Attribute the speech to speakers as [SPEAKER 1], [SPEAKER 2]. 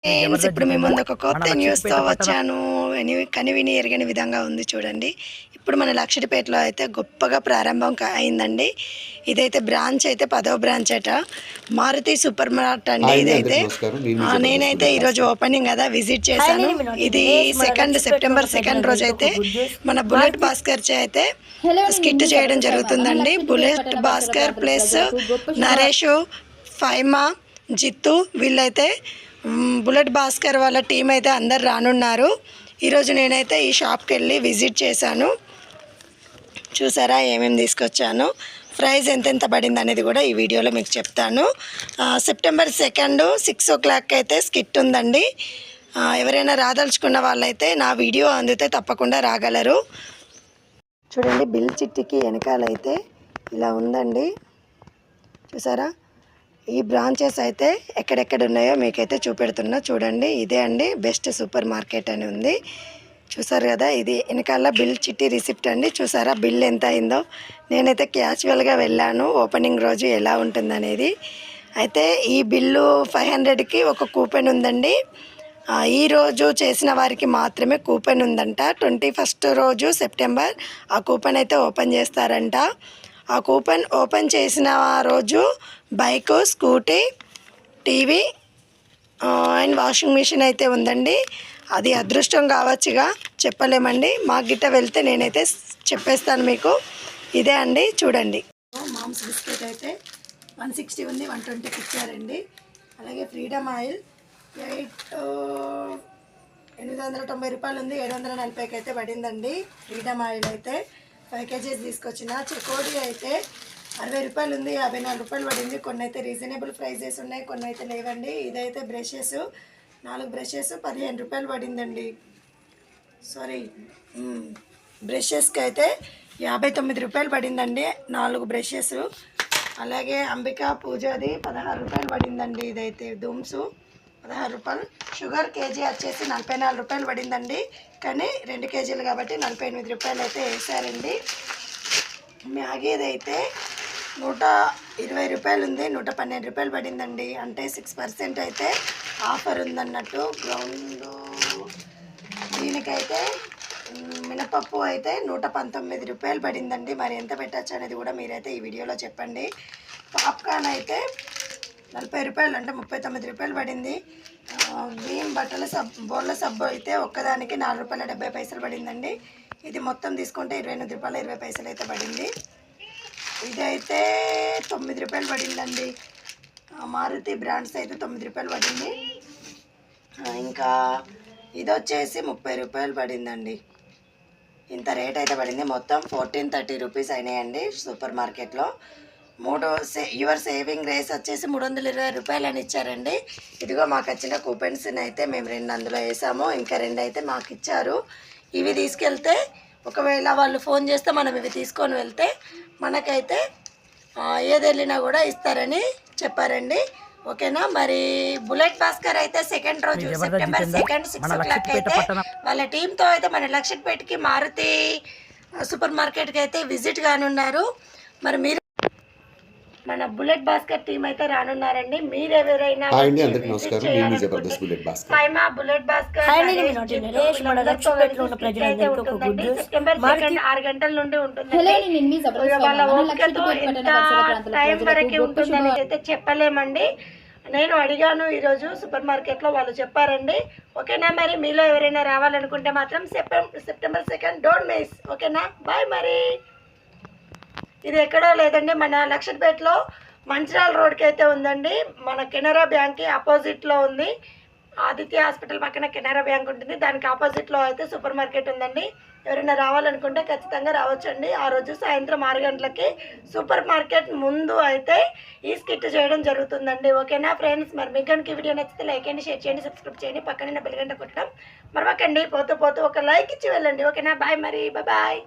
[SPEAKER 1] Friends, ఇప్పుడు మీ ముందు ఒక కొత్త న్యూస్తో వచ్చాను. కనివిని ఎరగని విధంగా ఉంది చూడండి. ఇప్పుడు మన లక్షడిపేటలో అయితే గొప్పగా ప్రారంభం అయిందండి. ఇదైతే బ్రాంచ్ అయితే 10వ బ్రాంచ్ అట, మారుతి సూపర్ మార్ట్ అండి. ఇదైతే నేనైతే ఈరోజు ఓపెనింగ్ కదా విజిట్ చేశాను. ఇది సెప్టెంబర్ 2 రోజు అయితే మన బుల్లెట్ భాస్కర్ అయితే స్కిట్ చేయడం జరుగుతుందండి. బుల్లెట్ భాస్కర్ ప్లస్ నరేష్, ఫైమా, జిత్తు వీళ్ళైతే బుల్లెట్ భాస్కర్ వాళ్ళ టీం అయితే అందరు రానున్నారు. ఈరోజు నేనైతే ఈ షాప్కి వెళ్ళి విజిట్ చేశాను. చూసారా ఏమేమి తీసుకొచ్చాను, ప్రైస్ ఎంతెంత పడింది అనేది కూడా ఈ వీడియోలో మీకు చెప్తాను. సెప్టెంబర్ 2 6 o'clock అయితే స్కిట్ ఉందండి. ఎవరైనా రాదలుచుకున్న వాళ్ళైతే నా వీడియో అందితే తప్పకుండా రాగలరు. చూడండి, బిల్ చిట్టికి వెనకాలైతే ఇలా ఉందండి. చూసారా, ఈ బ్రాంచెస్ అయితే ఎక్కడెక్కడ ఉన్నాయో మీకైతే చూపెడుతున్నా. చూడండి, ఇదే అండి బెస్ట్ సూపర్ మార్కెట్ అని ఉంది. చూసారు కదా, ఇది వెనకాల బిల్ చిట్టి రిసిప్ట్ అండి. చూసారా బిల్ ఎంత అయిందో. నేనైతే క్యాజువల్గా వెళ్ళాను ఓపెనింగ్ రోజు ఎలా ఉంటుందనేది. అయితే ఈ బిల్లు 500కి ఒక కూపెన్ ఉందండి. ఈరోజు చేసిన వారికి మాత్రమే కూపెన్ ఉందంట. 21 రోజు సెప్టెంబర్ ఆ కూపెన్ అయితే ఓపెన్ చేస్తారంట. ఆ కూపెన్ ఓపెన్ చేసిన రోజు bike, scooty, TV and washing machine అయితే ఉందండి. అది అదృష్టం కావచ్చుగా, చెప్పలేమండి. మా గిట్ట వెళ్తే నేనైతే చెప్పేస్తాను మీకు. ఇదే అండి చూడండి. మామ్స్ బిస్కెట్ అయితే 160 ఉంది, 120కి ఇచ్చారండి. అలాగే ఫ్రీడమ్ ఆయిల్ 890 రూపాయలు ఉంది, 740కి అయితే పడిందండి. ఫ్రీడమ్ ఆయిల్ అయితే 5 kgs తీసుకొచ్చిన. చెకోడి అయితే 60 రూపాయలు ఉంది, 54 రూపాయలు పడింది. కొన్ని అయితే రీజనబుల్ ప్రైజెస్ ఉన్నాయి, కొన్ని అయితే లేవండి. ఇదైతే బ్రషెస్ 4 బ్రషెస్ 15 రూపాయలు పడిందండి. సారీ, బ్రషెస్కి అయితే 59 రూపాయలు పడిందండి 4 బ్రషెస్. అలాగే అంబికా పూజది 16 రూపాయలు పడిందండి. ఇదైతే ధూమ్స్ 16 రూపాయలు. షుగర్ కేజీ వచ్చేసి 44 రూపాయలు పడిందండి. కానీ 2 కేజీలు కాబట్టి 48 రూపాయలు అయితే వేసారండి. మ్యాగీది అయితే 120 రూపాయలు ఉంది, 112 రూపాయలు పడిందండి. అంటే 6% అయితే ఆఫర్ ఉందన్నట్టు. గ్రౌండ్ దీనికైతే మినపప్పు అయితే 119 రూపాయలు పడిందండి. మరి ఎంత పెట్టచ్చు అనేది కూడా మీరైతే ఈ వీడియోలో చెప్పండి. పాప్కార్న్ అయితే 40 రూపాయలు, అంటే 39 రూపాయలు పడింది. భీమ్ బట్టల బోళ్ళ సబ్బు అయితే ఒక్కదానికి 4 రూపాయల 70 పైసలు పడిందండి. ఇది మొత్తం తీసుకుంటే 28 రూపాయల 20 పైసలు అయితే పడింది. ఇదైతే 9 రూపాయలు పడిందండి. మారుతి బ్రాండ్స్ అయితే 9 రూపాయలు పడింది. ఇంకా ఇది వచ్చేసి 30 రూపాయలు పడిందండి. ఇంత రేట్ అయితే పడింది. మొత్తం 1430 రూపీస్ అయినాయండి సూపర్ మార్కెట్లో. యువర్ సేవింగ్ రేస్ వచ్చేసి 320 రూపాయలు అని ఇచ్చారండి. ఇదిగో మాకు వచ్చిన కూపెన్స్ని అయితే మేము 2 అందులో వేసాము, ఇంకా 2 అయితే మాకు ఇచ్చారు. ఇవి తీసుకెళ్తే ఒకవేళ వాళ్ళు ఫోన్ చేస్తే మనం ఇవి తీసుకొని వెళ్తే మనకైతే ఏది వెళ్ళినా కూడా ఇస్తారని చెప్పారండి. ఓకేనా. మరి బుల్లెట్ భాస్కర్ అయితే 2nd రోజు సెప్టెంబర్ 2 6 o'clock అయితే వాళ్ళ టీంతో అయితే మన లక్షపేటకి మారుతి సూపర్ మార్కెట్కి అయితే విజిట్ కానున్నారు. మరి మీరు మన బుల్లెట్ భాస్కర్ టీం అయితే రానున్నారండి. మీరు ఎవరైనా
[SPEAKER 2] bullet Bhaskar
[SPEAKER 1] bullet Bhaskar September 2 6 గంటల నుండి ఉంటుంది. వాళ్ళ ఓపికతో ఎంత టైం వరకు ఉంటుందని అయితే చెప్పలేమండి. నేను అడిగాను ఈరోజు సూపర్ మార్కెట్లో, వాళ్ళు చెప్పారండి. ఓకేనా. మరి మీలో ఎవరైనా రావాలనుకుంటే మాత్రం సెప్టెంబర్ 2 డోంట్ మిస్. ఓకేనా, బాయ్. మరి ఇది ఎక్కడో లేదండి, మన లక్షపేటలో మంచిర్యాల రోడ్కి అయితే ఉందండి. మన కెనరా బ్యాంక్కి ఆపోజిట్లో ఉంది. ఆదిత్య హాస్పిటల్ పక్కన కెనరా బ్యాంక్ ఉంటుంది, దానికి ఆపోజిట్లో అయితే సూపర్ మార్కెట్ ఉందండి. ఎవరైనా రావాలనుకుంటే ఖచ్చితంగా రావచ్చండి. ఆ రోజు సాయంత్రం 6 గంటలకి సూపర్ మార్కెట్ ముందు అయితే ఈ స్కిట్ చేయడం జరుగుతుందండి. ఓకేనా ఫ్రెండ్స్. మరి మీకు కనుక ఈ వీడియో నచ్చితే లైక్ చేయండి, షేర్ చేయండి, సబ్స్క్రైబ్ చేయండి, పక్కన బెల్ గంట కొట్టడం మరవకండి. పోతూ ఒక లైక్ ఇచ్చి వెళ్ళండి. ఓకేనా, బాయ్. మరి బాయ్.